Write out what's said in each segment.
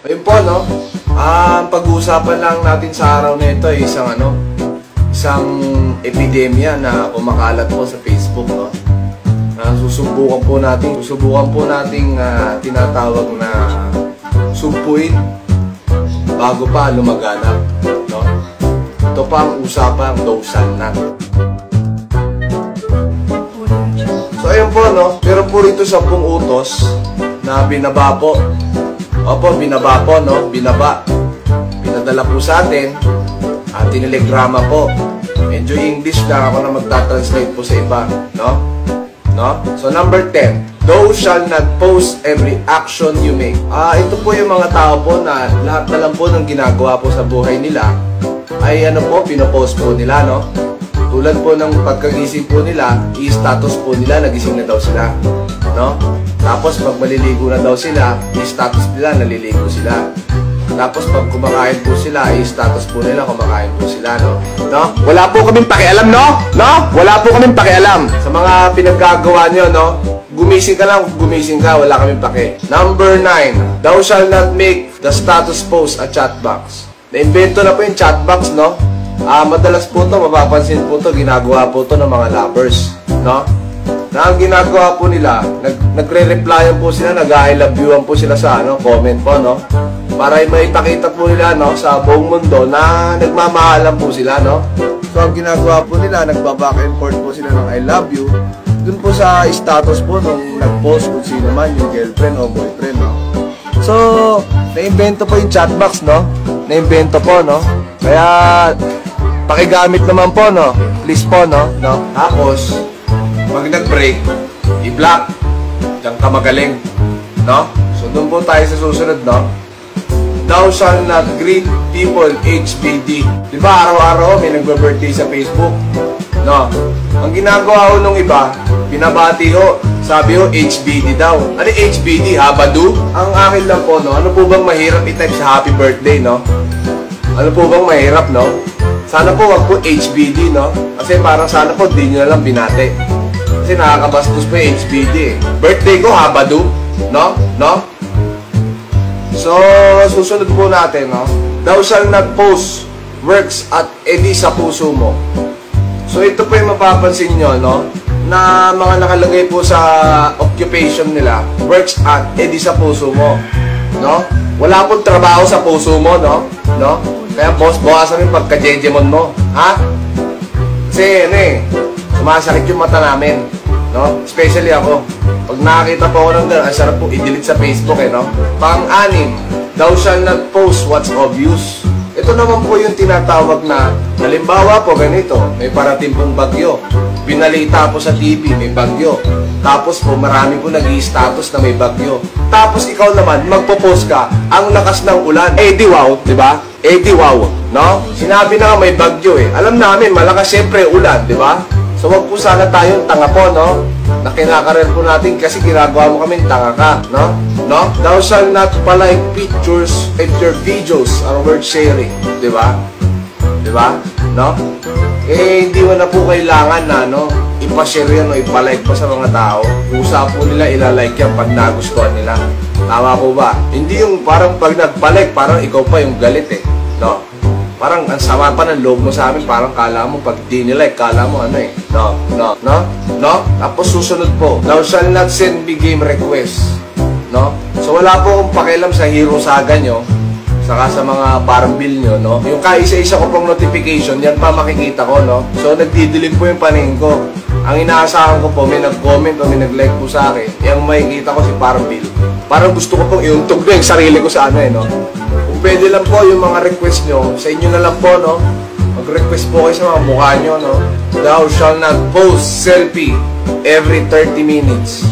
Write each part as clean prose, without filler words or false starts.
Ayun po, no? Ang pag-uusapan lang natin sa araw na ito ay isang epidemya na kumakalat po sa Facebook, no? Susubukan po nating tinatawag na sugpuin bago pa lumaganap, no? Ito pa ang usapang dawsal na. So ayun po, no? Pero po rito 10 utos na binaba po. Opo, binaba po, no? Binaba. Pinadala po sa atin. Tinelegrama po. Medyo English na ako na magta-translate po sa iba, no? No? So number 10. Thou shall not post every action you make. Ito po yung mga tao po na lahat na lang po ng ginagawa po sa buhay nila ay pinopost po nila, no? Tulad po ng pagkagising po nila, i-status po nila, nagising na daw sila, no? Tapos pag maliligo na daw sila, i-status nila, naliligo sila. Tapos pag kumakain po sila, i-status po nila, kumakain po sila, no? No? Wala po kaming pakialam, no? No? Wala po kaming pakialam sa mga pinaggagawa nyo, no? Gumising ka lang, gumising ka, wala kaming paki. Number 9. Thou shall not make the status post a chat box. Na-invento na po yung chat box, no? Madalas po to, mapapansin po to, ginagawa po to ng mga lovers, no? Na ang ginagawa po nila, nagre-replyan po sila, nag-I love you po sila sa comment po, no? Para maipakita po nila, no, sa buong mundo na nagmamahalan po sila, no? So ang ginagawa po nila, nagba-back and forth po sila ng I love you dun po sa status po nung nag-post kung sino man, yung girlfriend o boyfriend, no? So, na-invento po yung chatbox, no? Na-invento po, no? Kaya pakigamit naman po, no? Please po, no? Tapos pag nag-break, i-block. Diyan ka magaling, no? So doon po tayo sa susunod, no? Thou shall not greet people HBD. Diba araw-araw may nagbe-birthday sa Facebook, no? Ang ginagawa ko nung iba, binabati ho, sabi ho HBD daw. Ano HBD? Habadu? Ang akin lang po, no? Ano po bang mahirap i-type sa happy birthday, no? Ano po bang mahirap, no? Sana po wag po HBD, no? Kasi parang sana po di nyo na lang binate. Kasi nakakabastos po yung HBD, eh. Birthday ko, Habadu, no? No? So, susunod po natin, no? Thou shall not post works at edi sa puso mo. So, ito po yung mapapansin nyo, no? Na mga nakalagay po sa occupation nila, works at edi sa puso mo, no? Wala pong trabaho sa puso mo, no? No? Kaya boss, bawasan yung pagka-jejemon mo, ha? Kasi, sumasakit yung mata namin, no? Especially ako. Pag nakakita po ako ng gano'n, ang sarap po i-delete sa Facebook, no? Pang-6, thou shall not post what's obvious. Ito naman po yung tinatawag na, halimbawa po ganito, may parating pong bagyo. Binalita po sa TV, may bagyo. Tapos po, marami po nag-i-status na may bagyo. Tapos ikaw naman, magpo-post ka, ang lakas ng ulan. Di wow, di ba? Di wow, no? Sinabi na nga may bagyo, eh. Alam namin, malakas siyempre ulan, di ba? So wag po sana tayong tanga po, no? Na kinakarer po natin kasi ginagawa mo kami tanga ka, no? No? Thou shall not palike pictures and your videos are worth sharing, di ba? Di ba? No? Hindi mo na po kailangan na, no? Ipashare yan o ipalike pa sa mga tao. Usa po nila ilalike yan pag nagustuhan nila. Tama po ba? Hindi yung parang pag nagpalike, parang ikaw pa yung galit, eh. No? Parang ang sama pa ng loob mo sa amin, parang kala mo pag di nilike, kala mo ano, eh. No? No? No? No? Tapos susunod po, thou shall not send me game request, no? So wala po akong pakialam sa Hero Saga nyo, saka sa mga farm bill nyo, no? Yung kaisa-isa ko pong notification, yan pa makikita ko, no? So nagdidilim po yung paningin ko. Ang inaasahan ko po, may nag-comment o may nag-like po sa akin, yung makikita ko si farm bill. Parang gusto ko pong iuntog na yung sarili ko sa ano, eh, no? Kung pwede lang po yung mga request nyo, sa inyo na lang po, no? Mag-request po kayo sa mga mukha nyo, no? Thou shall not post selfie every 30 minutes,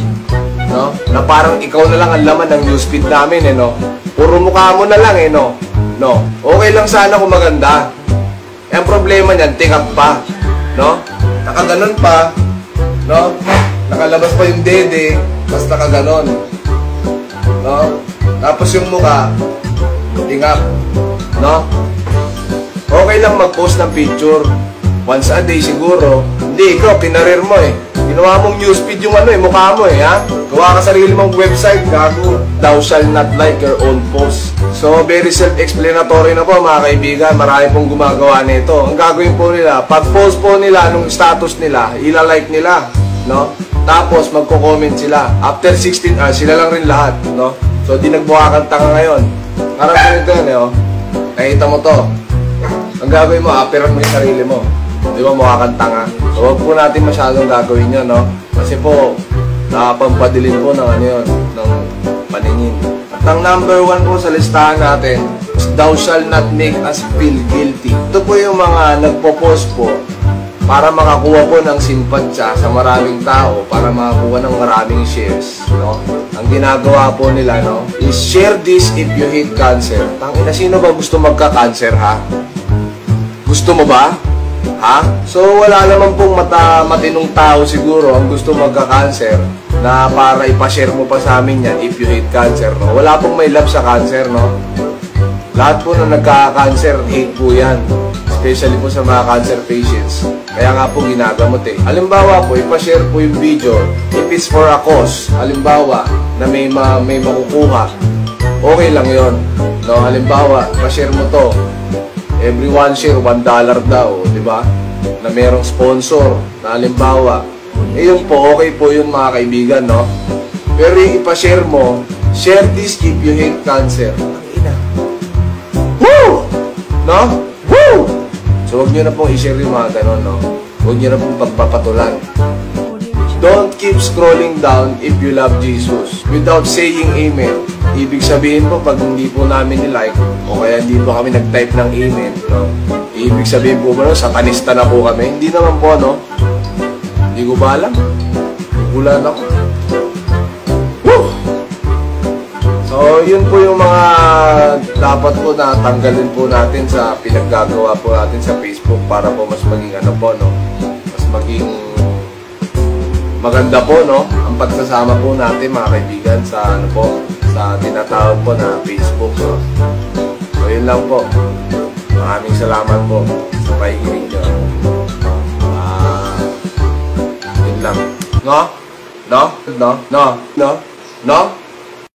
no? Na parang ikaw na lang ang laman ng newsfeed namin, eh, no? Puro mukha mo na lang, eh, no? No? Okay lang sana kung maganda. Ang problema niyan, tingap pa, no? Nakaganon pa, no? Nakalabas pa yung dede, tapos nakaganon, no? Tapos yung mukha, tingap, no? Okay lang mag-post ng picture once a day siguro. Hindi, ikaw, kinarir mo, eh. Ginawa mong newsfeed yung ano, eh, mukha mo, eh, ha? Gawa ka sarili mong website, gago. Thou shall not like your own post. So, very self-explanatory na po mga kaibigan. Marami pong gumagawa nito. Ang gagawin po nila, pag-post po nila nung status nila, ilalike nila, no? Tapos, magko-comment sila. After 16 hours, sila lang rin lahat, no? So, di nagbuhakan tanga ngayon. Parang ganito yan, eh, oh. Nakita mo to. Ang gagawin mo, aperan mo yung sarili mo. Di ba, mukha kang tanga. So, huwag po natin masyadong gagawin yun, no? Kasi po, nakapampadilin po ng ano yun, ng paningin. At ang number 1 po sa listahan natin is Thou Shall Not Make Us Feel Guilty. Ito po yung mga nagpo-post po para makakuha po ng simpatsya sa maraming tao, para makakuha ng maraming shares, no? Ang ginagawa po nila, no, is share this if you hate cancer. Tangina, sino ba gusto magka-cancer, ha? Gusto mo ba? Ha? So, wala naman pong matinong tao siguro ang gusto magka-cancer na para ipashare mo pa sa amin yan if you hate cancer, no? Wala pong may love sa cancer, no? Lahat po na nagka-cancer, hate po yan. Especially po sa mga cancer patients. Kaya nga po ginagamot eh. Halimbawa po, ipashare po yung video if it's for a cause. Halimbawa, na may makukuha. Okay lang yon, no? Halimbawa, ipashare mo to. Every one share, $1 daw, di ba? Na merong sponsor, na halimbawa. Eh yun po, okay po yun mga kaibigan, no? Pero yung ipashare mo, share this if you hate cancer. Ang ina. Woo! No? Woo! So huwag nyo na pong i-share yung mga ganon, no? Huwag nyo na pong pagpapatulan. Don't keep scrolling down if you love Jesus without saying amen. Ibig sabihin po, pag hindi po namin ni-like, o kaya hindi po kami nag-type ng amen, no? Ibig sabihin po ba, no, satanista na po kami? Hindi naman po, no? Hindi ko ba alam? Gulan ako. Woo! So, yun po yung mga dapat po na tanggalin po natin sa pinaggagawa po natin sa Facebook para po mas maging ano po, no? Mas maging maganda po, no? Ang pagsasama po natin, mga kaibigan, sa ano po, sa tinatawag po na Facebook, no? So, yun lang po. Maraming salamat po sa pakikinig nyo. Yun lang. No? No? No? No? No? No?